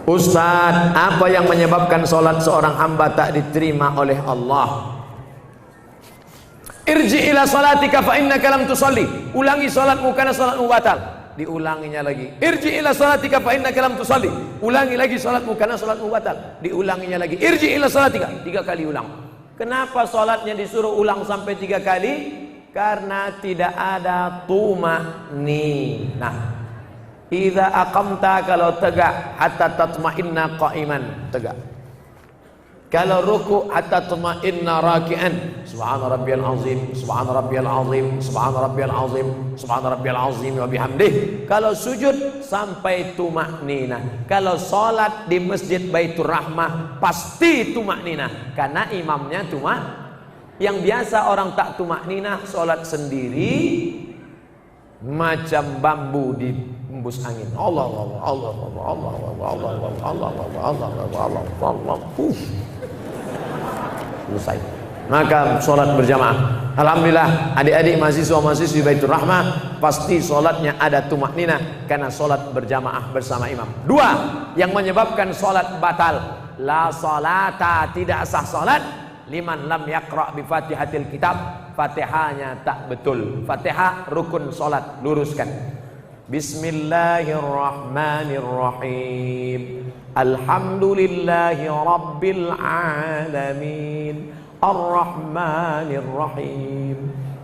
Ustaz, apa yang menyebabkan solat seorang hamba tak diterima oleh Allah? Irji ila salatika fa innaka lam tusalli. Ulangi salatmu karena salatmu batal. Diulanginya lagi. Irji ila salatika fa innaka lam tusalli. Ulangi lagi salatmu karena salatmu batal. Diulanginya lagi. Irji ila salatika. 3 kali ulang. Kenapa salatnya disuruh ulang sampai 3 kali? Karena tidak ada tuma'ninah. Idza aqamta, kalau tegak, hatta tatma'inna qa'iman, tegak. Kalau ruku, hatta tatma'inna raki'an. Subhana rabbiyal azim, subhana rabbiyal azim, subhana rabbiyal azim, subhana rabbiyal azim wa bihamdih. Kalau sujud sampai tuma'ninah. Kalau salat di Masjid Baitur Rahmah pasti tuma'ninah, karena imamnya yang biasa orang tak tuma'ninah salat sendiri macam bambu di embus angin. Allah Allah Allah Allah Allah Allah Allah Allah Allah Allah. Selesai. Maka sholat berjamaah. Alhamdulillah adik-adik mahasiswa-mahasiswi Baitur Rahmah pasti sholatnya ada tumakninah karena sholat berjamaah bersama imam. 2 yang menyebabkan sholat batal. La sholata, tidak sah sholat liman lam yaqra bi fatihatil kitab. Fatihahnya tak betul. Fatihah rukun sholat, luruskan. Bismillahirrahmanirrahim. Alhamdulillahi rabbil alamin. Ar-Rahmanir-Rahim.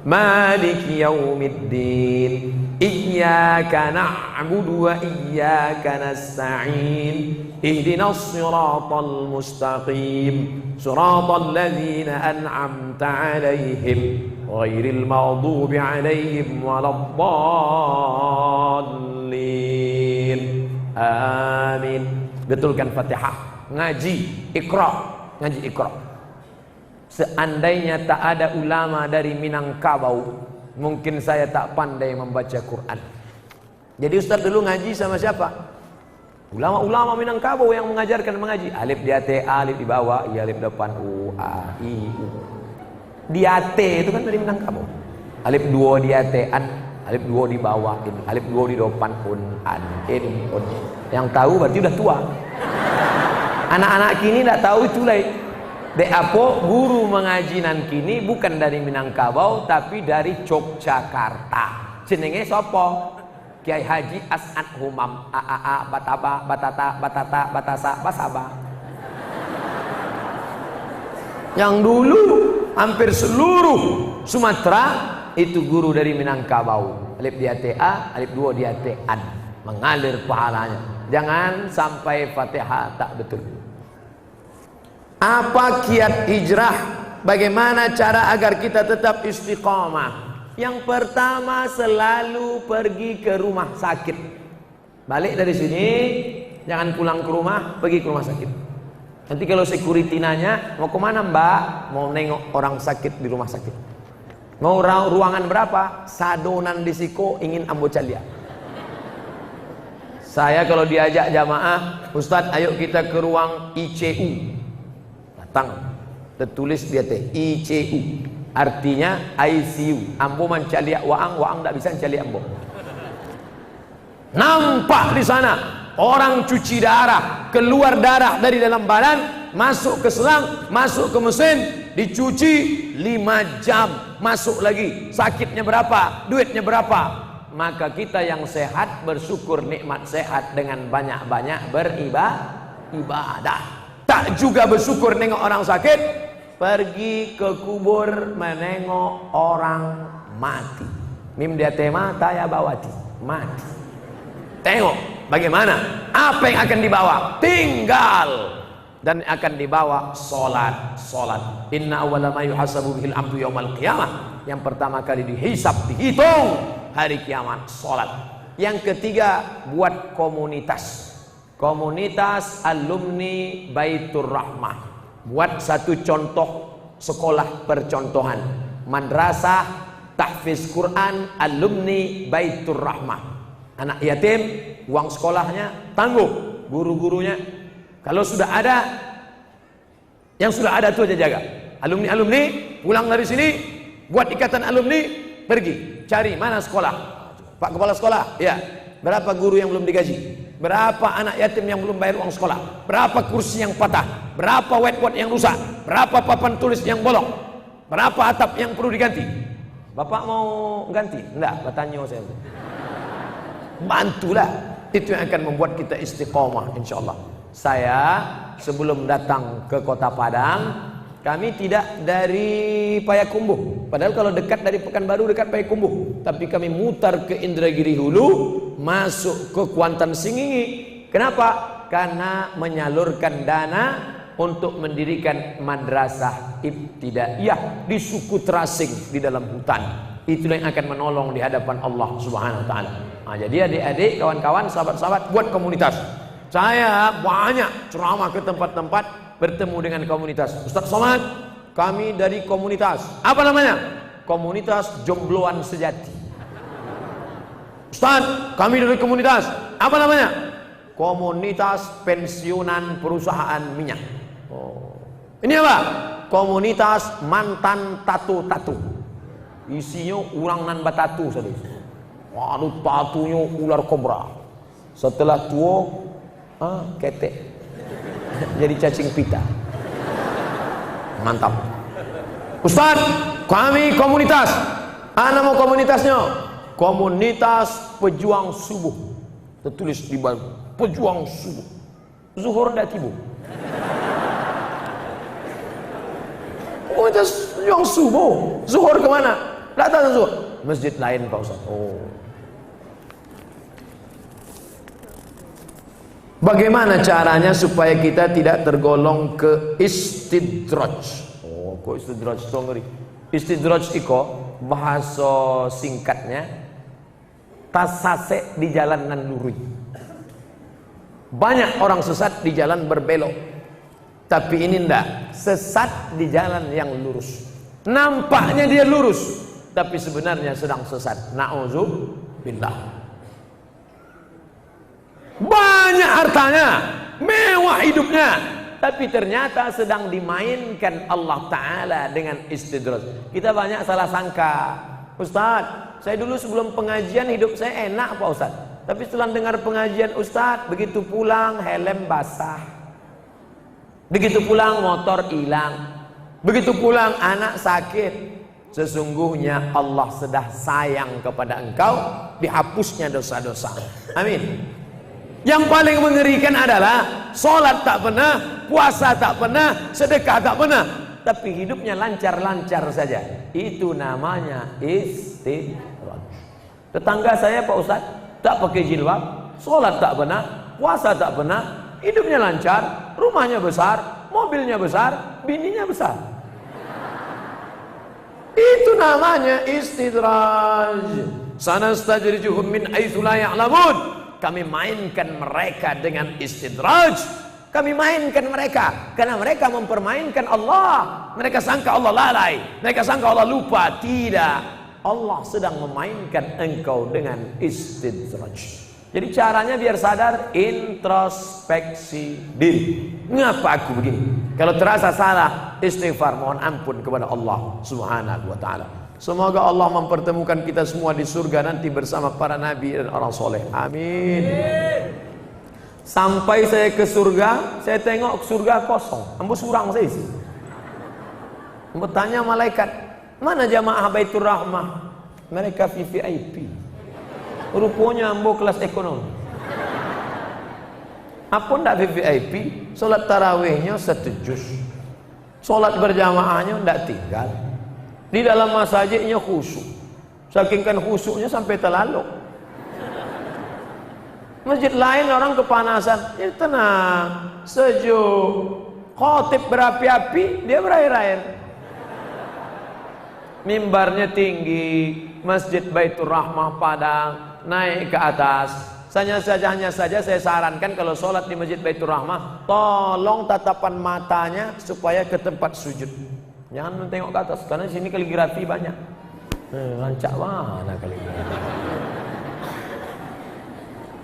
Maliki yaumiddin. Iyyaka na'budu wa iyyaka nasta'in. Ihdinas siratal mustaqim. Siratal ladzina an'amta 'alaihim ghairil maghdubi 'alaihim waladdallin. Amin. Betulkan Fatihah. Ngaji Iqra. Ngaji Iqra. Seandainya tak ada ulama dari Minangkabau, mungkin saya tak pandai membaca Quran. Jadi Ustaz dulu ngaji sama siapa? Ulama-ulama Minangkabau yang mengajarkan mengaji. Alif di atas, alif di bawah, i alif depan, u a i u. Di atas itu kan dari Minangkabau. Alif 2 di atas, an, alif 2 di bawah, in, alif 2 di depan, un, an, in, un. Yang tahu berarti udah tua. Anak-anak kini tak tahu itu lah. De apo guru mengaji nan kini bukan dari Minangkabau tapi dari Yogyakarta. Jenenge sapa? Kiai Haji As'ad Humam. Bataba batata batata batasa basaba. Yang dulu hampir seluruh Sumatera itu guru dari Minangkabau. Alif di atas a, alif 2 di atas an. Mengalir pahalanya. Jangan sampai Fatihah tak betul. Apa kiat hijrah? Bagaimana cara agar kita tetap istiqamah? Yang pertama, selalu pergi ke rumah sakit. Balik dari sini, jangan pulang ke rumah, pergi ke rumah sakit. Nanti kalau security nanya, mau kemana mbak? Mau nengok orang sakit di rumah sakit. Mau ruangan berapa? Sadonan disiko, ingin ambo calia. Saya kalau diajak jamaah, Ustadz ayo kita ke ruang ICU. Tertulis dia teh ICU, artinya ICU. Ambo mencaliak waang, waang tak bisa mencaliak ambo. Nampak di sana orang cuci darah, keluar darah dari dalam badan, masuk ke selang, masuk ke mesin, dicuci 5 jam, masuk lagi. Sakitnya berapa? Duitnya berapa? Maka kita yang sehat bersyukur nikmat sehat dengan banyak-banyak beribadah. Tak juga bersyukur nengok orang sakit, pergi ke kubur menengok orang mati. Mim dia tema taya bawati mati. Tengok bagaimana, apa yang akan dibawa? Tinggal. Dan akan dibawa solat. Inna awwala ma yuhasabu bihil abdu yaumal qiyamah. Yang pertama kali dihisab, dihitung hari kiamat, solat. Yang ketiga, buat komunitas. Komunitas alumni Baitur Rahmah. Buat satu contoh sekolah percontohan. Madrasah tahfiz Quran alumni Baitur Rahmah. Anak yatim, uang sekolahnya tangguh guru-gurunya. Kalau sudah ada, yang sudah ada itu aja jaga. Alumni-alumni pulang dari sini, buat ikatan alumni, pergi cari mana sekolah. Pak Kepala Sekolah, ya berapa guru yang belum digaji? Berapa anak yatim yang belum bayar uang sekolah? Berapa kursi yang patah? Berapa whiteboard yang rusak? Berapa papan tulis yang bolong? Berapa atap yang perlu diganti? Bapak mau ganti? Enggak, bertanya saya. Bantulah. Itu yang akan membuat kita istiqomah insyaallah. Saya sebelum datang ke Kota Padang, kami tidak dari Payakumbuh. Padahal kalau dekat dari Pekanbaru dekat Payakumbuh. Tapi kami mutar ke Indragiri Hulu, masuk ke Kuantan Singingi. Kenapa? Karena menyalurkan dana untuk mendirikan madrasah ibtidaiyah di suku terasing di dalam hutan. Itulah yang akan menolong di hadapan Allah Subhanahu wa taala. Nah, jadi adik-adik, kawan-kawan, sahabat-sahabat, buat komunitas. Saya banyak ceramah ke tempat-tempat, bertemu dengan komunitas. Ustaz Somad, kami dari komunitas. Apa namanya? Komunitas Jombloan Sejati. Ustaz, kami dari komunitas. Apa namanya? Komunitas Pensiunan Perusahaan Minyak. Oh. Ini apa? Komunitas Mantan Tatu-Tatu. Isinya urang nan batatu saja. Waduh, tatunya ular kobra. Setelah tua, ketek. Jadi cacing pita. Mantap. Ustaz, kami komunitas. Nama komunitasnya Komunitas Pejuang Subuh. Tertulis di bawah, Pejuang Subuh. Zuhur dah tiba. Komunitas Pejuang Subuh. Zuhur kemana? Datang zuhur. Masjid lain Pak Ustaz. Oh. Bagaimana caranya supaya kita tidak tergolong ke istidraj? Oh, kok istidraj itu ngeri. Istidraj itu bahasa singkatnya tasase di jalan nan lurus. Banyak orang sesat di jalan berbelok. Tapi ini ndak, sesat di jalan yang lurus. Nampaknya dia lurus, tapi sebenarnya sedang sesat. Na'udzubillah. Banyak hartanya, mewah hidupnya, tapi ternyata sedang dimainkan Allah Ta'ala dengan istidraj. Kita banyak salah sangka. Ustaz, saya dulu sebelum pengajian hidup saya enak Pak Ustaz. Tapi setelah dengar pengajian Ustaz, begitu pulang helm basah, begitu pulang motor hilang, begitu pulang anak sakit. Sesungguhnya Allah sudah sayang kepada engkau, dihapusnya dosa-dosa. Amin. Yang paling mengerikan adalah sholat tak pernah, puasa tak pernah, sedekah tak pernah, tapi hidupnya lancar-lancar saja. Itu namanya istidraj. Tetangga saya Pak Ustaz tak pakai jilbab, sholat tak pernah, puasa tak pernah, hidupnya lancar, rumahnya besar, mobilnya besar, bininya besar. Itu namanya istidraj. Sanastajrijuhum min haitsu la ya'lamun. Kami mainkan mereka dengan istidraj. Kami mainkan mereka karena mereka mempermainkan Allah. Mereka sangka Allah lalai, mereka sangka Allah lupa. Tidak, Allah sedang memainkan engkau dengan istidraj. Jadi caranya biar sadar, introspeksi diri. Ngapa aku begini? Kalau terasa salah, istighfar, mohon ampun kepada Allah Subhanahu wa taala. Semoga Allah mempertemukan kita semua di surga nanti bersama para nabi dan orang soleh. Amin. Sampai saya ke surga, saya tengok surga kosong. Ambo surang saya isi. Ambo tanya malaikat, mana jamaah Baitur Rahmah? Mereka VVIP. Rupanya ambo kelas ekonomi. Apa ndak VVIP? Solat tarawihnya 1 juz. Solat berjamaahnya ndak tinggal. Di dalam masjidnya khusyuk. Saking kan khusyuknya sampai terlalu. Masjid lain orang kepanasan, ya tenang, sejuk. Khotib berapi-api, dia berair-air. Mimbarnya tinggi, Masjid Baitur Rahmah Padang, naik ke atas. Hanya saja saya sarankan kalau sholat di Masjid Baitur Rahmah, tolong tatapan matanya supaya ke tempat sujud. Jangan tengok ke atas, karena di sini kaligrafi banyak. Lancak mana kaligrafi?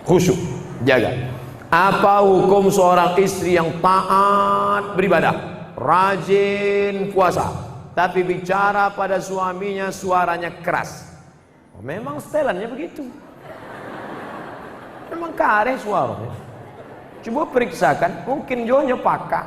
Khusyuk, jaga. Apa hukum seorang istri yang taat beribadah, rajin puasa, tapi bicara pada suaminya suaranya keras? Memang setelannya begitu. Memang kareh suaranya. Coba periksakan, mungkin jonya pakak.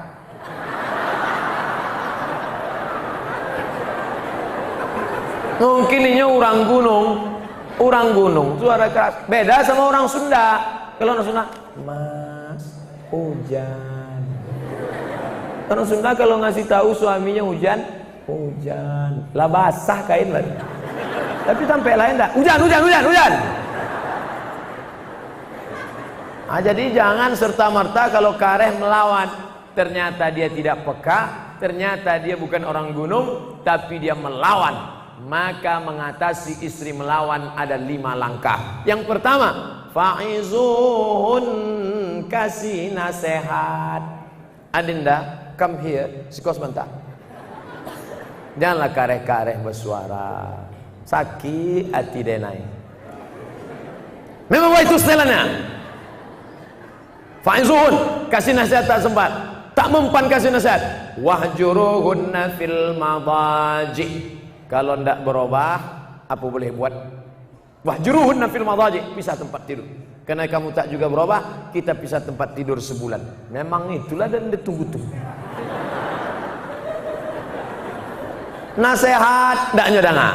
Mungkin ini orang gunung, suara keras. Beda sama orang Sunda. Kalau orang Sunda, Mas, hujan. Orang Sunda kalau ngasih tahu suaminya hujan, lah basah kain lah. Tapi sampai lain dah, hujan. Nah, jadi jangan serta-merta kalau kareh melawan, ternyata dia tidak peka, ternyata dia bukan orang gunung, tapi dia melawan. Maka mengatasi istri melawan ada 5 langkah. Yang pertama, fa'izuhun, kasih nasihat. Adinda, come here, sikos mentah. Janganlah kareh-kareh bersuara. Sakit hati denai. Memang itu setelahnya. Fa'izuhun, kasih nasihat tak sempat, tak mempan kasih nasihat. Wahjuruhunna fil madaji. Kalau ndak berubah, apa boleh buat? Wahjuruhunna fil madaji, pisah tempat tidur. Karena kamu tak juga berubah, kita pisah tempat tidur sebulan. Memang itulah dan ditunggu-tunggu. Nasihat ndak nyodanga.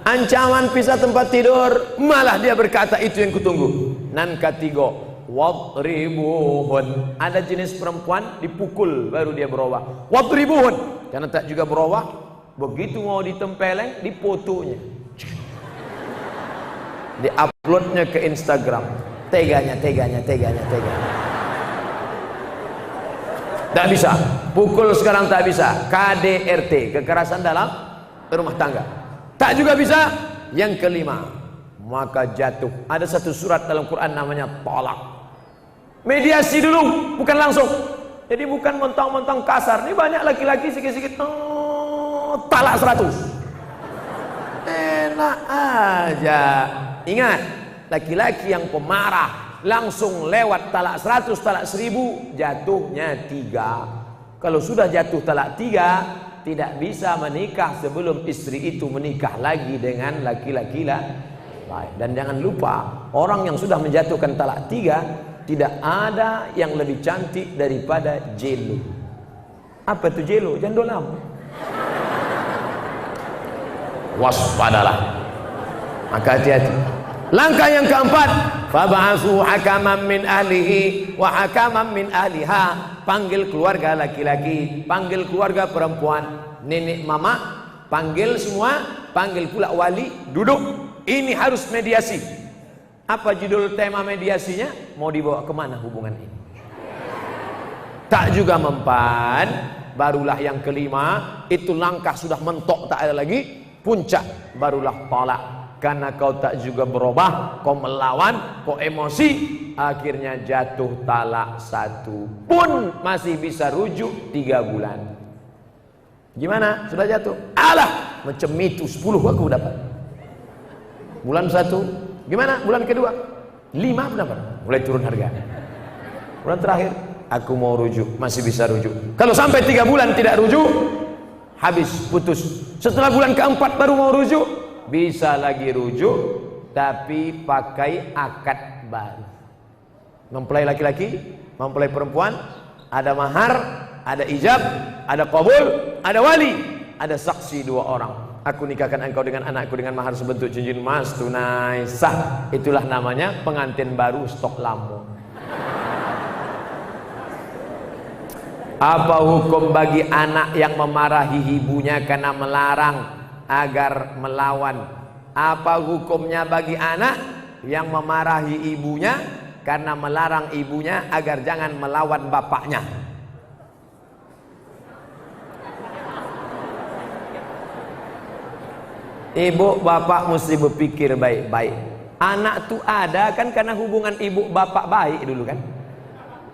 Ancaman pisah tempat tidur, malah dia berkata itu yang kutunggu. Nan katigo, wadribuhun. Ada jenis perempuan dipukul baru dia berubah. Wadribuhun, karena tak juga berubah. Begitu mau ditempeleng, difotonya, diuploadnya ke Instagram. Teganya. Tak bisa. Pukul sekarang tak bisa. KDRT, kekerasan dalam rumah tangga. Tak juga bisa. Yang kelima, maka jatuh. Ada satu surat dalam Quran namanya talak. Mediasi dulu, bukan langsung. Jadi bukan mentang-mentang kasar. Ini banyak laki-laki sikit-sikit talak 100. Enak aja. Ingat, laki-laki yang pemarah langsung lewat talak 100, talak 1000, jatuhnya 3. Kalau sudah jatuh talak 3, tidak bisa menikah sebelum istri itu menikah lagi dengan laki-laki lain. Dan jangan lupa, orang yang sudah menjatuhkan talak 3, tidak ada yang lebih cantik daripada Jelo. Apa itu Jelo? Jandolam. Waspadalah. Maka hati-hati. Langkah yang keempat, fab'atsu hakaman min ahlihi wa hakaman min ahliha. Panggil keluarga laki-laki, panggil keluarga perempuan, nenek mama, panggil semua, panggil pula wali, duduk. Ini harus mediasi. Apa judul tema mediasinya? Mau dibawa kemana hubungan ini? Tak juga mempan, barulah yang kelima. Itu langkah sudah mentok, tak ada lagi. Puncak, barulah talak. Karena kau tak juga berubah, kau melawan, kau emosi, akhirnya jatuh talak 1 pun masih bisa rujuk 3 bulan. Gimana? Sudah jatuh? Alah, macam itu 10 aku dapat. Bulan 1, gimana? Bulan kedua 5 dapat, mulai turun harga. Bulan terakhir, aku mau rujuk, masih bisa rujuk. Kalau sampai 3 bulan tidak rujuk, habis, putus. Setelah bulan keempat baru mau rujuk, bisa lagi rujuk, tapi pakai akad baru. Mempelai laki-laki, mempelai perempuan, ada mahar, ada ijab, ada qabul, ada wali, ada saksi 2 orang. Aku nikahkan engkau dengan anakku dengan mahar sebentuk cincin emas tunai sah. Itulah namanya pengantin baru stok lama. Apa hukum bagi anak yang memarahi ibunya karena melarang agar melawan? Apa hukumnya bagi anak yang memarahi ibunya karena melarang ibunya agar jangan melawan bapaknya? Ibu bapak mesti berpikir baik-baik. Anak tuh ada kan karena hubungan ibu bapak baik dulu kan.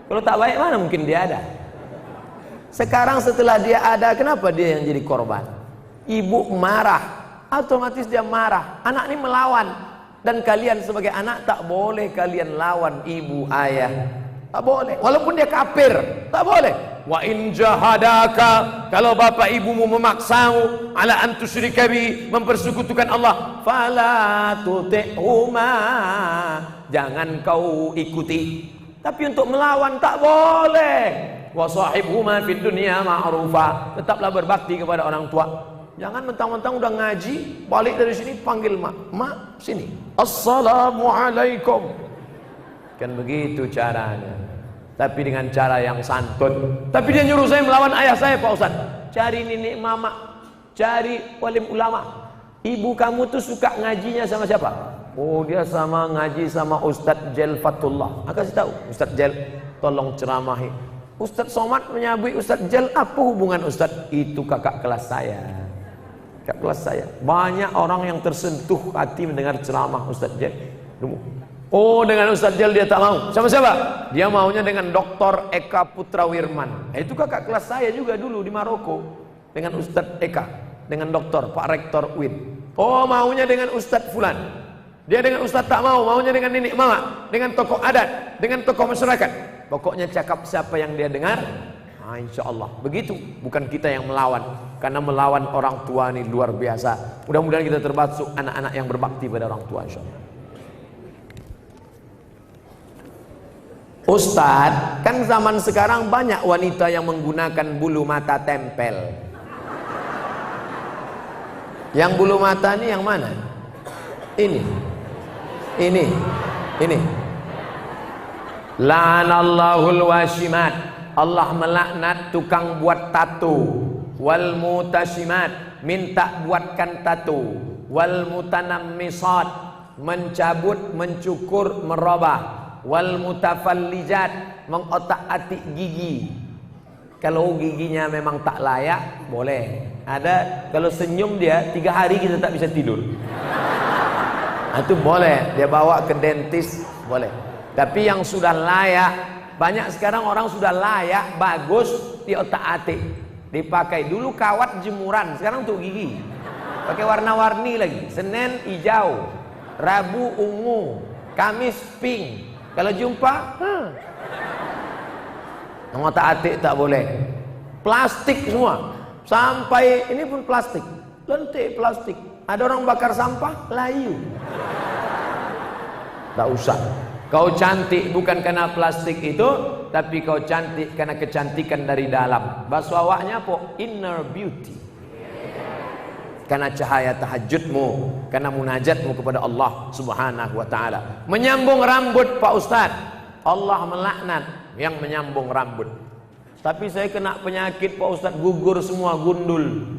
Kalau tak baik mana mungkin dia ada. Sekarang setelah dia ada, kenapa dia yang jadi korban? Ibu marah, otomatis dia marah. Anak ini melawan. Dan kalian sebagai anak tak boleh kalian lawan ibu ayah. Tak boleh. Walaupun dia kafir, tak boleh. Wa in jahadaka, kalau bapak ibumu memaksamu ala an tusyrika bi, mempersekutukan Allah, fala tuti'huma, jangan kau ikuti. Tapi untuk melawan tak boleh. Wa sahibhuma fid dunya ma'rufa, tetaplah berbakti kepada orang tua. Jangan mentang-mentang udah ngaji, balik dari sini panggil mak, mak sini, assalamualaikum. Kan begitu caranya. Tapi dengan cara yang santun. Tapi dia nyuruh saya melawan ayah saya, Pak Ustaz. Cari nenek mama, cari walim ulama. Ibu kamu tuh suka ngajinya sama siapa? Oh, dia sama ngaji sama Ustadz Jel Fatullah. Aku kasih tahu, Ustadz Jel, tolong ceramahi. Ustadz Somad menyabui Ustadz Jel, apa hubungan Ustadz? Itu kakak kelas saya. Kakak kelas saya. Banyak orang yang tersentuh hati mendengar ceramah Ustadz Jel. Oh, dengan Ustadz Jel dia tak mau. Sama siapa? Dia maunya dengan Dr. Eka Putra Wirman. Itu kakak kelas saya juga dulu di Maroko. Dengan Ustadz Eka, dengan doktor, Pak Rektor Win. Oh, maunya dengan Ustadz Fulan. Dia dengan Ustadz tak mau, maunya dengan nenek mama, dengan tokoh adat, dengan tokoh masyarakat. Pokoknya cakap siapa yang dia dengar, nah, insya Allah. Begitu, bukan kita yang melawan. Karena melawan orang tua ini luar biasa. Mudah-mudahan kita termasuk anak-anak yang berbakti pada orang tua, insya Allah. Ustadz, kan zaman sekarang banyak wanita yang menggunakan bulu mata tempel. Yang bulu mata ini yang mana? Ini. La'anallahul washimat, Allah melaknat tukang buat tato. Wal mutashimat, minta buatkan tato. Wal mutanammisat, mencabut, mencukur, merubah. Wal mutafallijat, mengotak-atik gigi. Kalau giginya memang tak layak, boleh. Ada kalau senyum dia 3 hari kita tak bisa tidur. Itu boleh, dia bawa ke dentis, boleh. Tapi yang sudah layak, banyak sekarang orang sudah layak, bagus, diotak-atik, dipakai. Dulu kawat jemuran, sekarang untuk gigi. Pakai warna-warni lagi. Senin hijau, Rabu ungu, Kamis pink. Kalau jumpa, ngotak-atik tak boleh. Plastik semua. Sampai ini pun plastik. Lentik plastik. Ada orang bakar sampah, layu. Tak usah. Kau cantik bukan karena plastik itu, tapi kau cantik karena kecantikan dari dalam. Bahasa awaknya apa? Inner beauty. Karena cahaya tahajudmu, karena munajatmu kepada Allah Subhanahu wa taala. Menyambung rambut, Pak Ustaz. Allah melaknat yang menyambung rambut. Tapi saya kena penyakit, Pak Ustaz, gugur semua, gundul.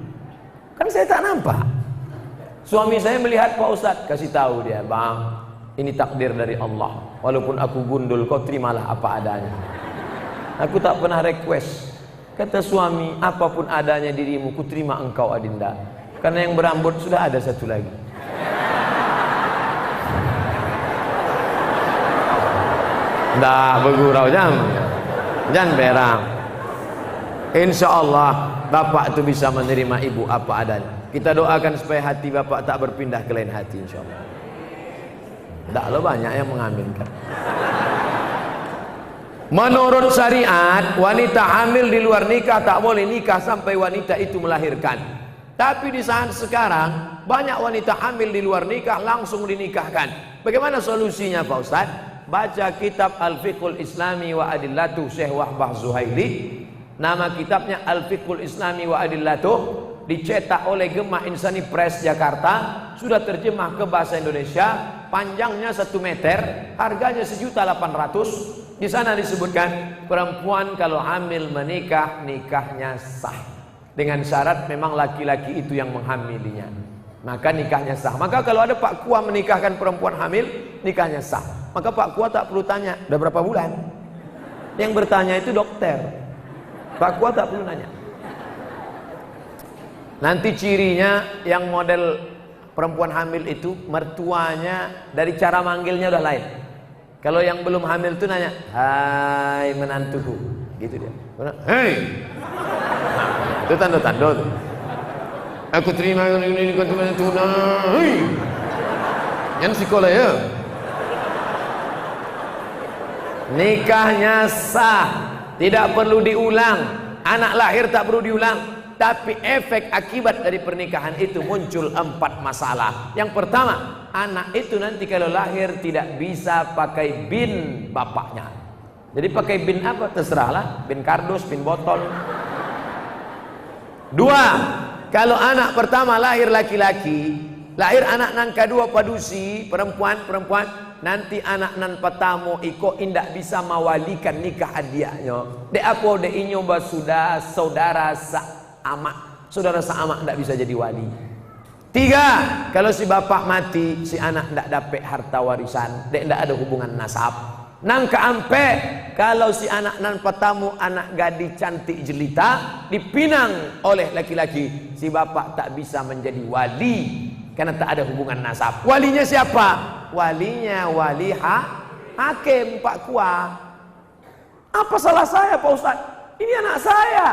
Kan saya tak nampak. Suami saya melihat Pak Ustaz, kasih tahu dia, "Bang, ini takdir dari Allah. Walaupun aku gundul, kau terimalah apa adanya." Aku tak pernah request. Kata suami, apapun adanya dirimu, ku terima engkau Adinda. Karena yang berambut sudah ada satu lagi. Nggak bergurau, jangan berang. Insya Allah bapak itu bisa menerima ibu apa adanya. Kita doakan supaya hati bapak tak berpindah ke lain hati, insya Allah. Nggak lo banyak yang mengaminkan. Menurut syariat, wanita hamil di luar nikah tak boleh nikah sampai wanita itu melahirkan. Tapi di saat sekarang banyak wanita hamil di luar nikah langsung dinikahkan. Bagaimana solusinya, Pak Ustaz? Baca kitab Al-Fiqhul Islami wa Adillatuh Syekh Wahbah Zuhaili. Nama kitabnya Al-Fiqhul Islami wa Adillatuh, dicetak oleh Gemah Insani Press Jakarta, sudah terjemah ke bahasa Indonesia. Panjangnya 1 meter, harganya 1.800.000. Di sana disebutkan perempuan kalau hamil menikah, nikahnya sah. Dengan syarat memang laki-laki itu yang menghamilinya, maka nikahnya sah. Maka kalau ada Pak Kua menikahkan perempuan hamil, nikahnya sah. Maka Pak Kua tak perlu tanya, udah berapa bulan? Yang bertanya itu dokter. Pak Kua tak perlu nanya. Nanti cirinya yang model perempuan hamil itu, mertuanya dari cara manggilnya udah lain. Kalau yang belum hamil itu nanya, "Hai menantuku," gitu dia. "Hei." Itu tanda-tanda tuh. "Aku terima ini konsumen tuna." Hei. Yang sekolah ya. Nikahnya sah. tidak perlu diulang. Anak lahir tak perlu diulang. Tapi efek akibat dari pernikahan itu muncul 4 masalah. Yang pertama, anak itu nanti kalau lahir tidak bisa pakai bin bapaknya. Jadi pakai bin apa? Terserahlah, bin kardus, bin botol. 2, kalau anak pertama lahir laki-laki, lahir anak nan kedua padusi, perempuan, nanti anak nan pertama iko indak bisa mawalikan nikah adiaknya. Dek apa dek inyo sudah saudara saudara sama ndak bisa jadi wali. 3, kalau si bapak mati, si anak ndak dapat harta warisan, dek ndak ada hubungan nasab. Nang keampe, kalau si anak nan pertama anak gadis cantik jelita dipinang oleh laki-laki, si bapak tak bisa menjadi wali karena tak ada hubungan nasab. Walinya siapa? Walinya wali hakim Pak Kuah. Apa salah saya Pak Ustaz? Ini anak saya.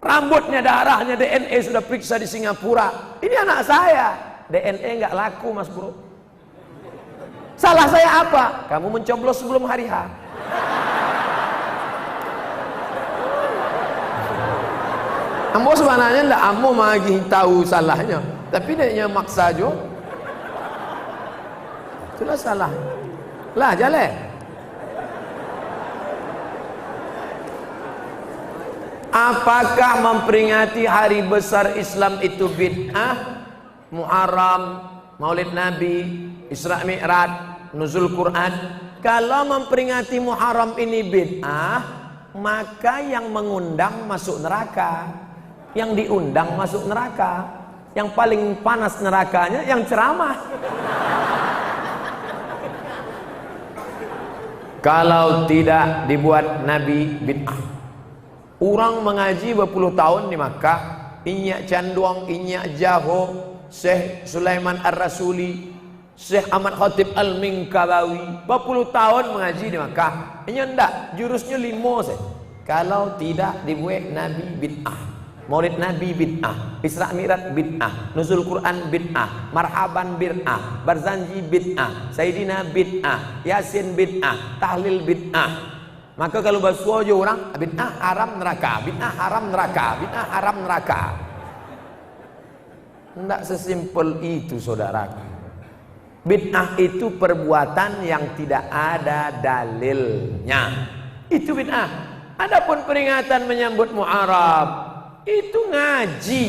Rambutnya, darahnya, DNA sudah periksa di Singapura. Ini anak saya. DNA nggak laku Mas Bro. Salah saya apa? Kamu mencoblos sebelum hari H. Ambo sebenarnya ndak ambo magi tahu salahnya, tapi dia maksa jo. Itulah salah. Lah jalan. Apakah memperingati hari besar Islam itu bid'ah? Muharram, Maulid Nabi, Isra Mi'raj, nuzul Quran. Kalau memperingati Muharram ini bid'ah, maka yang mengundang masuk neraka, yang diundang masuk neraka. Yang paling panas nerakanya yang ceramah. Kalau tidak dibuat Nabi bid'ah. Orang mengaji berpuluh tahun di Makkah, Inyak Canduang, Inyak Jaho, Syekh Sulaiman Ar-Rasuli, Syekh Ahmad Khatib Al-Minkabawi, berpuluh tahun mengaji di Makkah. Ini enggak, jurusnya 5 saja. Kalau tidak dibuat Nabi bid'ah. Maulid Nabi bid'ah, Isra Mi'raj bid'ah, nuzul Quran bid'ah, marhaban bid'ah, barzanji bid'ah, Sayyidina bid'ah, Yasin bid'ah, tahlil bid'ah. Maka kalau bersuara orang bid'ah haram neraka, bid'ah haram neraka, bid'ah haram neraka. Tidak sesimpel itu saudaraku. Bid'ah itu perbuatan yang tidak ada dalilnya. Itu bid'ah. Adapun peringatan menyambut Muharram itu ngaji.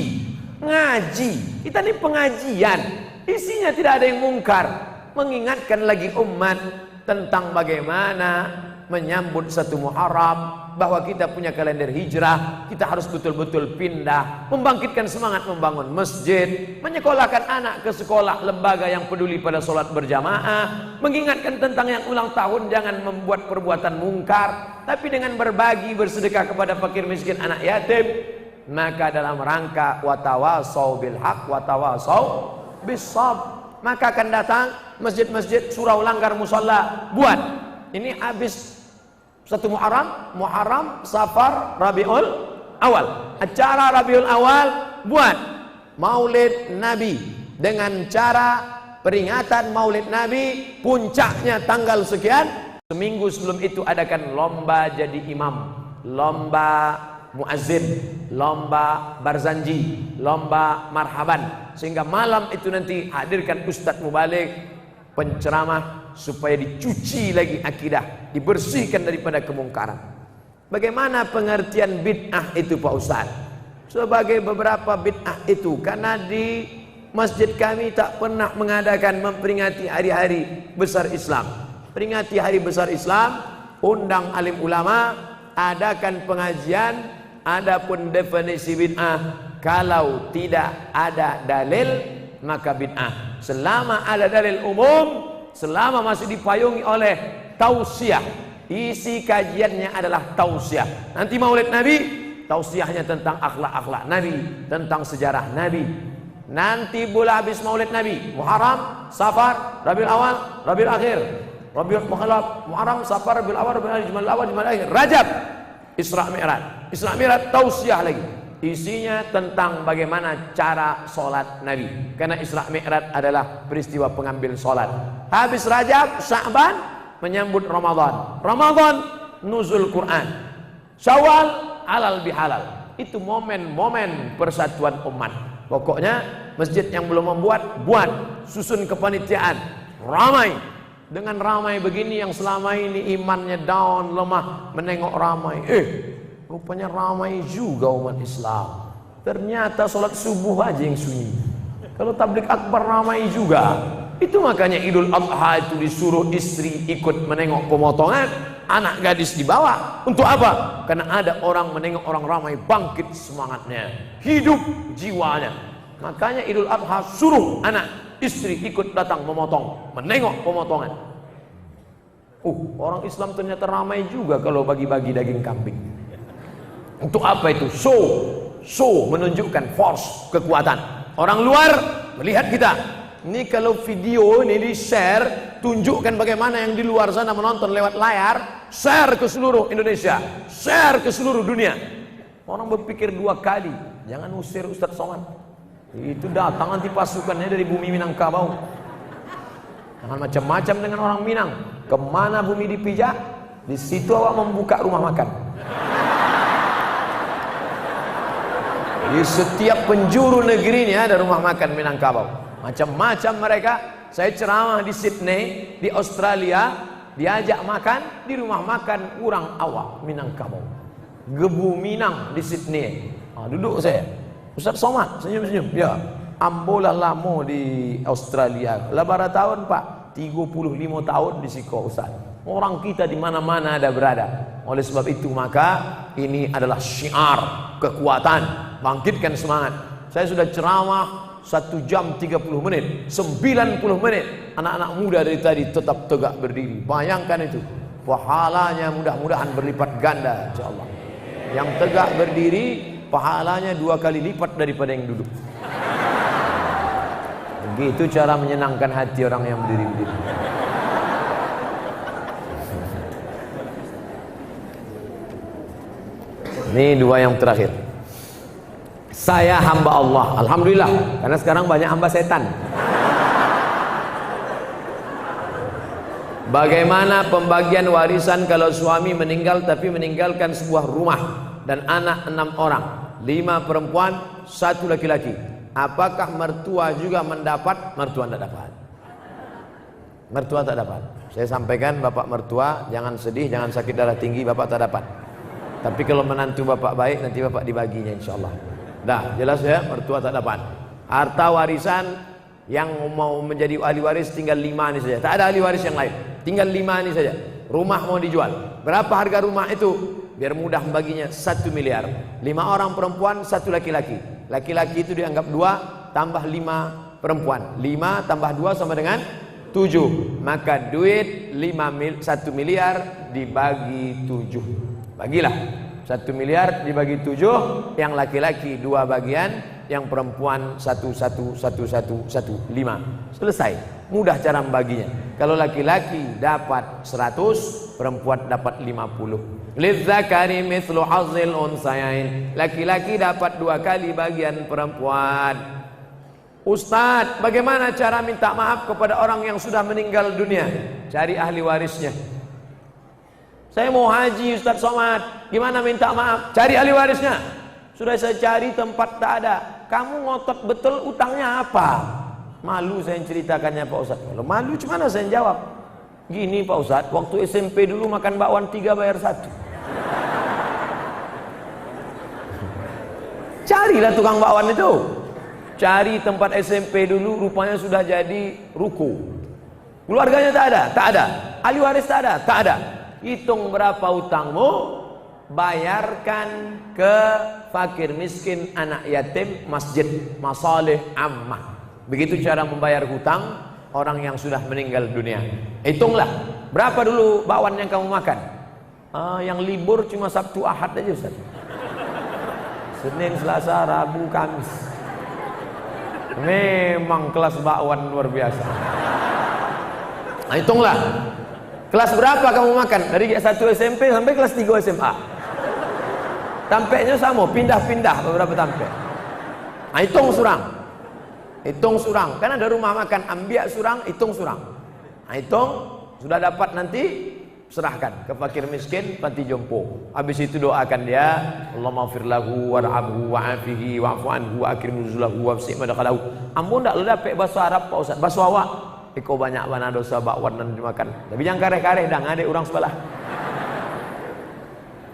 Kita ini pengajian. Isinya tidak ada yang mungkar. Mengingatkan lagi umat tentang bagaimana menyambut satu Muharram, bahwa kita punya kalender hijrah, kita harus betul-betul pindah, membangkitkan semangat membangun masjid, menyekolahkan anak ke sekolah lembaga yang peduli pada sholat berjamaah, mengingatkan tentang yang ulang tahun jangan membuat perbuatan mungkar, tapi dengan berbagi bersedekah kepada fakir miskin anak yatim. Maka dalam rangka watawasau bil haq watawasau bis sabr, maka akan datang masjid-masjid surau langgar musalla buat. Ini habis satu Muharram, Safar, Rabiul Awal. Acara Rabiul Awal buat Maulid Nabi dengan cara peringatan Maulid Nabi, puncaknya tanggal sekian. Seminggu sebelum itu adakan lomba jadi imam, lomba muazzin, lomba barzanji, lomba marhaban, sehingga malam itu nanti hadirkan Ustadz Mubalik penceramah supaya dicuci lagi akidah, dibersihkan daripada kemungkaran. Bagaimana pengertian bid'ah itu Pak Ustaz? Sebagai beberapa bid'ah itu, karena di masjid kami tak pernah mengadakan memperingati hari-hari besar Islam. Peringati hari besar Islam, undang alim ulama, adakan pengajian. Adapun definisi bid'ah, kalau tidak ada dalil maka bid'ah. Selama ada dalil umum, selama masih dipayungi oleh tausiah, isi kajiannya adalah tausiah. Nanti Maulid Nabi, tausiahnya tentang akhlak-akhlak Nabi, tentang sejarah Nabi. Nanti bulan habis Maulid Nabi, Muharram, Safar, Rabiul Awal, Rabiul Akhir, Rabiul Muharram, Safar, Rabiul Awal, Rabiul Jumadil Awal, Jumadil Akhir, Rajab, Isra Mi'raj. Isra Mi'raj tausiah lagi. Isinya tentang bagaimana cara sholat Nabi, karena Isra Mi'raj adalah peristiwa pengambil sholat. Habis Rajab, Sya'ban menyambut Ramadan. Ramadan nuzul Quran. Syawal halal bihalal. Itu momen-momen persatuan umat. Pokoknya masjid yang belum membuat, buat. Susun kepanitiaan, ramai. Dengan ramai begini yang selama ini imannya down, lemah, menengok ramai. Rupanya ramai juga umat Islam. Ternyata sholat subuh aja yang sunyi. Kalau tablik akbar ramai juga. Itu makanya Idul Adha itu disuruh istri ikut menengok pemotongan, anak gadis dibawa. Untuk apa? Karena ada orang menengok orang ramai, bangkit semangatnya, hidup jiwanya. Makanya Idul Adha suruh anak istri ikut datang memotong, menengok pemotongan. Orang Islam ternyata ramai juga kalau bagi-bagi daging kambing. Untuk apa itu? Show menunjukkan force, kekuatan. Orang luar melihat kita. Ini kalau video ini di-share, tunjukkan bagaimana yang di luar sana menonton lewat layar, share ke seluruh Indonesia, share ke seluruh dunia. Orang berpikir dua kali, jangan usir Ustadz Somad. Itu datang nanti pasukannya dari bumi Minangkabau. Jangan macam-macam dengan orang Minang. Kemana bumi dipijak, di situ awak membuka rumah makan. Di setiap penjuru negeri ini ada rumah makan Minangkabau. Macam-macam mereka. Saya ceramah di Sydney, di Australia, diajak makan di rumah makan orang awak Minangkabau. Gebu Minang di Sydney. Duduk saya. Ustadz Somad senyum-senyum. Ya, ambolah lama di Australia. Labara tahun Pak, 35 tahun di Siko Ustaz. Orang kita di mana-mana ada berada. Oleh sebab itu maka ini adalah syiar kekuatan. Bangkitkan semangat. Saya sudah ceramah 1 jam 30 menit, 90 menit. Anak-anak muda dari tadi tetap tegak berdiri. Bayangkan itu. Pahalanya mudah-mudahan berlipat ganda insyaallah. Yang tegak berdiri pahalanya 2 kali lipat daripada yang duduk. Begitu cara menyenangkan hati orang yang berdiri-berdiri. Ini 2 yang terakhir. Saya hamba Allah, alhamdulillah, karena sekarang banyak hamba setan. Bagaimana pembagian warisan kalau suami meninggal tapi meninggalkan sebuah rumah dan anak 6 orang, 5 perempuan, 1 laki-laki? Apakah mertua juga mendapat? Mertua tidak dapat. Mertua tak dapat. Saya sampaikan bapak mertua, jangan sedih, jangan sakit darah tinggi, bapak tak dapat. Tapi kalau menantu bapak baik, nanti bapak dibaginya insyaallah. Dah jelas ya, mertua tak dapat. Harta warisan yang mau menjadi ahli waris tinggal 5 ini saja. Tak ada ahli waris yang lain. Tinggal 5 ini saja. Rumah mau dijual. Berapa harga rumah itu? Biar mudah membaginya 1 miliar. 5 orang perempuan, 1 laki-laki. Laki-laki itu dianggap 2 tambah 5 perempuan. 5 tambah 2 sama dengan 7. Maka duit 1 miliar dibagi 7. Bagilah 1 miliar dibagi 7, yang laki-laki 2 bagian, yang perempuan 1, 1, 1, 1, 1, 5. Selesai. Mudah cara membaginya. Kalau laki-laki dapat 100, perempuan dapat 50. Lidzakari mithlu hazzil unsayain. Laki-laki dapat 2 kali bagian perempuan. Ustadz, bagaimana cara minta maaf kepada orang yang sudah meninggal dunia? Cari ahli warisnya. Saya mau haji Ustadz Somad, gimana minta maaf? Cari ahli warisnya. Sudah saya cari tempat tak ada. Kamu ngotot betul utangnya apa? Malu saya ceritakannya Pak Ustadz. Kalau malu gimana saya jawab? Gini Pak Ustadz, waktu SMP dulu makan bakwan 3 bayar 1. Carilah tukang bakwan itu. Cari tempat SMP dulu, rupanya sudah jadi ruko. Keluarganya tak ada? Tak ada. Ahli waris tak ada? Tak ada. Hitung berapa utangmu, bayarkan ke fakir miskin, anak yatim, masjid, masalih ammah. Begitu cara membayar hutang orang yang sudah meninggal dunia. Hitunglah berapa dulu bakwan yang kamu makan. Yang libur cuma Sabtu Ahad aja Ustaz. Senin, Selasa, Rabu, Kamis. Memang kelas bakwan luar biasa. Hitunglah. Kelas berapa kamu makan? Dari 1 SMP sampai kelas 3 SMA. Tampeknya sama, pindah-pindah beberapa tampek. Hitung surang. Hitung surang. Kan ada rumah makan ambiak surang, hitung surang. Hitung, sudah dapat nanti serahkan ke fakir miskin, panti jompo. Habis itu doakan dia, Allahumma ighfir lahu warhamhu wa'afihi wa'fu anhu wa akrim nuzulahu wafsi' madkhalahu. Ampun dak lu dapat bahasa Arab Pak Ustaz, bahasa awak. Iko banyak mana dosa bakwan dan dimakan. Tapi jangan kareh-kareh dah ngade orang sebelah.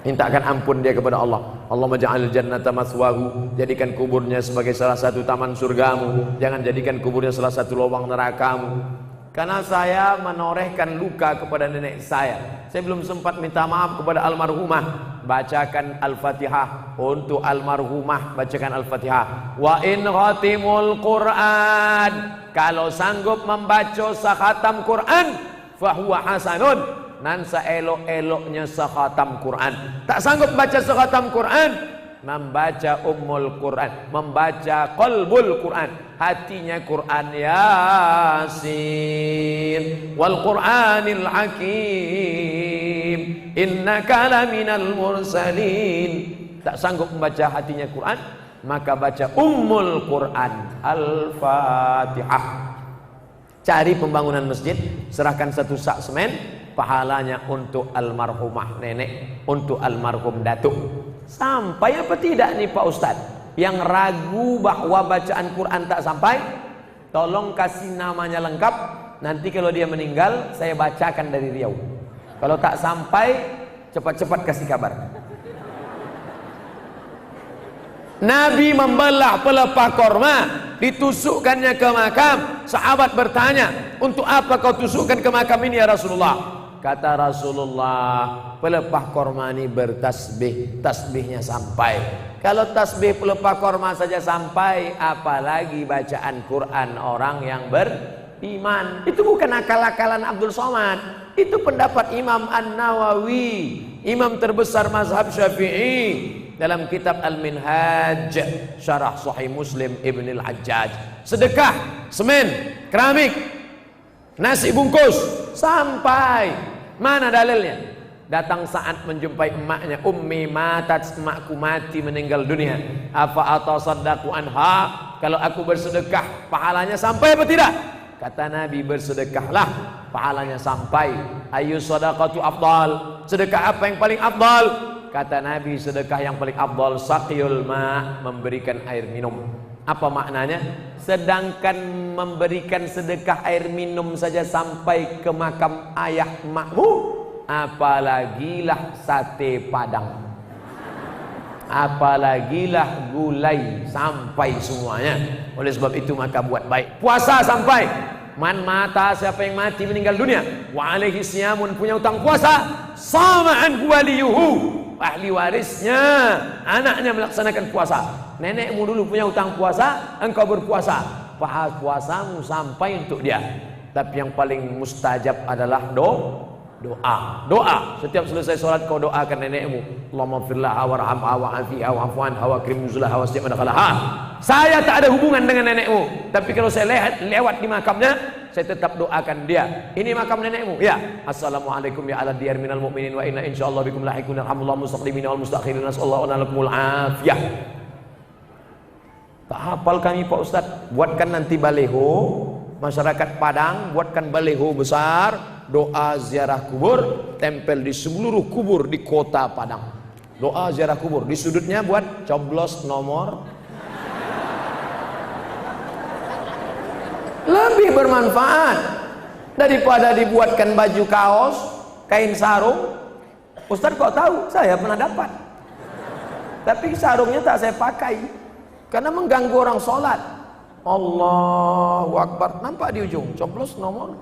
Mintakan ampun dia kepada Allah. Allahumma ja'al jannata maswahu, jadikan kuburnya sebagai salah satu taman surgamu, jangan jadikan kuburnya salah satu lubang nerakamu. Karena saya menorehkan luka kepada nenek saya belum sempat minta maaf kepada almarhumah. Bacakan Al-Fatihah untuk almarhumah, bacakan Al-Fatihah. Wa in khatimul Quran, kalau sanggup membaca sakhatam Quran, fahuwa hasanun, nan seelok-eloknya sakhatam Quran. Tak sanggup baca sakhatam Quran, membaca Ummul Quran, membaca Qalbul Quran, hatinya Quran. Yasin wal Qur'anil Hakim innaka laminal mursalin. Tak sanggup membaca hatinya Quran, maka baca Ummul Quran, Al-Fatihah. Cari pembangunan masjid, serahkan 1 sak semen, pahalanya untuk almarhumah nenek, untuk almarhum datuk. Sampai apa tidak nih Pak Ustadz? Yang ragu bahwa bacaan Quran tak sampai, tolong kasih namanya lengkap. Nanti kalau dia meninggal, saya bacakan dari Riau. Kalau tak sampai, cepat-cepat kasih kabar. Nabi membelah pelepah korma, ditusukkannya ke makam. Sahabat bertanya, untuk apa kau tusukkan ke makam ini ya Rasulullah? Kata Rasulullah, pelepah korma ini bertasbih, tasbihnya sampai. Kalau tasbih pelepah korma saja sampai, apalagi bacaan Quran orang yang beriman. Itu bukan akal-akalan Abdul Somad, itu pendapat Imam An-Nawawi, imam terbesar mazhab Syafi'i, dalam kitab Al-Minhaj Syarah Sahih Muslim Ibn Al-Hajjaj. Sedekah semen, keramik, nasi bungkus sampai. Mana dalilnya? Datang saat menjumpai emaknya, ummi matat, emakku mati meninggal dunia. Afa atasaddaqu anha, kalau aku bersedekah pahalanya sampai apa tidak? Kata Nabi, bersedekahlah pahalanya sampai. Ayu sadaqatu afdal, sedekah apa yang paling afdal? Kata Nabi, sedekah yang paling afdal saqiyul ma, memberikan air minum. Apa maknanya? Sedangkan memberikan sedekah air minum saja sampai ke makam ayah makmu, apalagilah sate padang, apalagilah gulai, sampai semuanya. Oleh sebab itu maka buat baik. Puasa sampai. Man mata, siapa yang mati meninggal dunia, wa alaihi siyamun, punya utang puasa, sama anhu waliyuhu, ahli warisnya, anaknya melaksanakan puasa. Nenekmu dulu punya utang puasa, engkau berpuasa, puasamu sampai untuk dia. Tapi yang paling mustajab adalah doa. Setiap selesai sholat kau doakan nenekmu, Allahumma firlaha warhamha wa'afiha wa'fu anha wa akrim nuzulaha wasi' madkhalaha. Saya tak ada hubungan dengan nenekmu, tapi kalau saya lewat di makamnya, saya tetap doakan dia. Ini makam nenekmu, ya. Assalamualaikum ya ala diyar minal mu'minin wa inna insyaallah bikum lahiqun, alhamdulillah mustaqdimin wal mustakhirin, nasallahu lakumul afiyah. Tak hafal kami Pak Ustaz. Buatkan nanti baleho, masyarakat Padang buatkan baleho besar, doa ziarah kubur, tempel di seluruh kubur di kota Padang. Doa ziarah kubur, di sudutnya buat coblos nomor. Lebih bermanfaat daripada dibuatkan baju kaos, kain sarung. Ustaz kok tahu? Saya pernah dapat. Tapi sarungnya tak saya pakai karena mengganggu orang sholat. Allahu Akbar, nampak di ujung coblos nomor.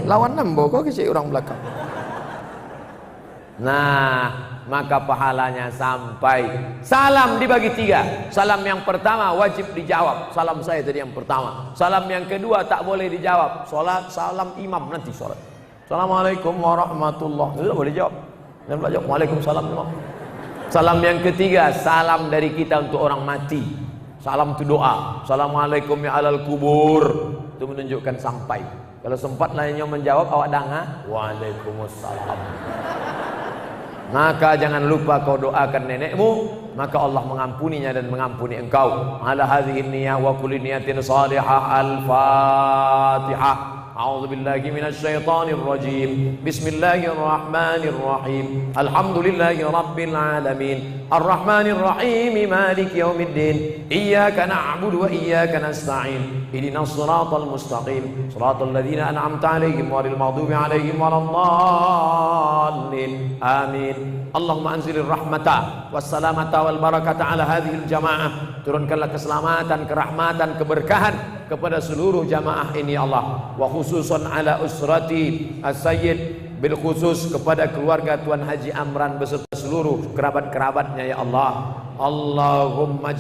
Lawan nembo kok kisi orang belakang. Nah, maka pahalanya sampai. Salam dibagi 3. Salam yang pertama wajib dijawab. Salam saya tadi yang pertama. Salam yang kedua tak boleh dijawab. Salam imam nanti sholat. Assalamualaikum warahmatullahi wabarakatuh. Tidak boleh jawab. Dan jawab waalaikumsalam. Salam yang ketiga, salam dari kita untuk orang mati. Salam itu doa. Assalamualaikum ya alal kubur. Itu menunjukkan sampai. Kalau sempat lainnya menjawab awak danga, waalaikumsalam. Maka jangan lupa kau doakan nenekmu, maka Allah mengampuninya dan mengampuni engkau. Ala hadhihi niyyah wa kulli niyatin salihah. Al-Fatihah. A'udzu billahi minasyaitonir rajim. Bismillahirrahmanirrahim. Alhamdulillahi rabbil alamin. Arrahmanir rahim. Maliki yaumiddin. Iyyaka na'budu wa iyyaka nasta'in. Ihdinas siratal mustaqim. Shiratal ladzina an'amta 'alaihim ghairil maghdubi 'alaihim waladdallin. Amin. Allahumma anzilir rahmata wassalamata wal barakata ala hadhil jamaah. Turunkanlah keselamatan, kerahmatan, keberkahan kepada seluruh jamaah ini Allah. Wa khususan ala usrati as-sayyid, bil khusus kepada keluarga Tuan Haji Amran beserta seluruh kerabat-kerabatnya ya Allah. Allahumma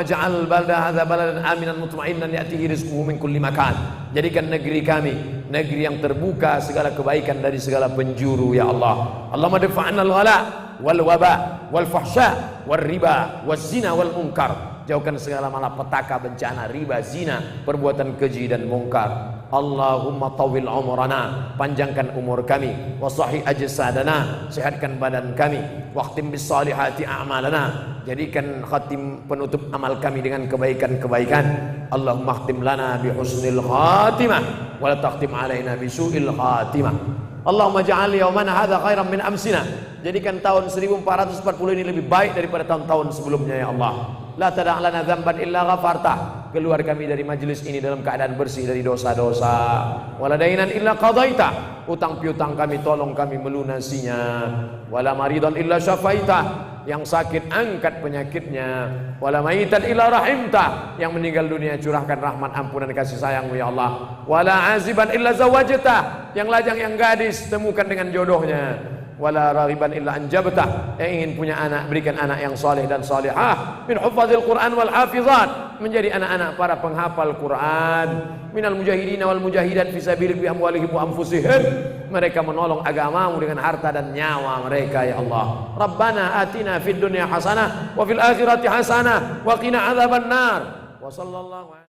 ja'al balda hadza baladan aminan mutma'innan ya'tihi rizquhu min kulli makan. Jadikan negeri kami negeri yang terbuka segala kebaikan dari segala penjuru ya Allah. Allahumma dafa'na al-ghala wal waba wal fahsya wal riba waz zina wal munkar. Jauhkan segala malapetaka, bencana, riba, zina, perbuatan keji dan mungkar. Allahumma tawil umrana, panjangkan umur kami, wa sahih ajsadana, sehatkan badan kami, waqtim bis salihati a'malana, jadikan khatim penutup amal kami dengan kebaikan-kebaikan. Allahumma khtim lana bi husnil khatimah wa la takhtim alaina bi su'il khatimah. Allahumma ja'al yaumana hadza khairan min amsina, jadikan tahun 1440 ini lebih baik daripada tahun-tahun sebelumnya ya Allah. La tada' lana dzamban illa ghafartah, keluar kami dari majelis ini dalam keadaan bersih dari dosa-dosa. Wala dainan illa qadaita, utang piutang kami tolong kami melunasinya. Wala maridan illa syafaita, yang sakit angkat penyakitnya. Wala maitan illa rahimta, yang meninggal dunia curahkan rahmat ampunan kasih sayangmu ya Allah. Wala aziban illa zawajta, yang lajang yang gadis temukan dengan jodohnya. Wala raghiban illa anjabta, yang ingin punya anak berikan anak yang saleh dan salihah. Min hufazil Quran wal hafizat, menjadi anak-anak para penghafal Quran. Minal mujahidin wal mujahidat fi sabilik bi amwalihim wa anfusihim, mereka menolong agamamu dengan harta dan nyawa mereka ya Allah. Rabbana atina fid dunya hasanah wa fil akhirati hasanah wa qina adzabannar. Wa sallallahu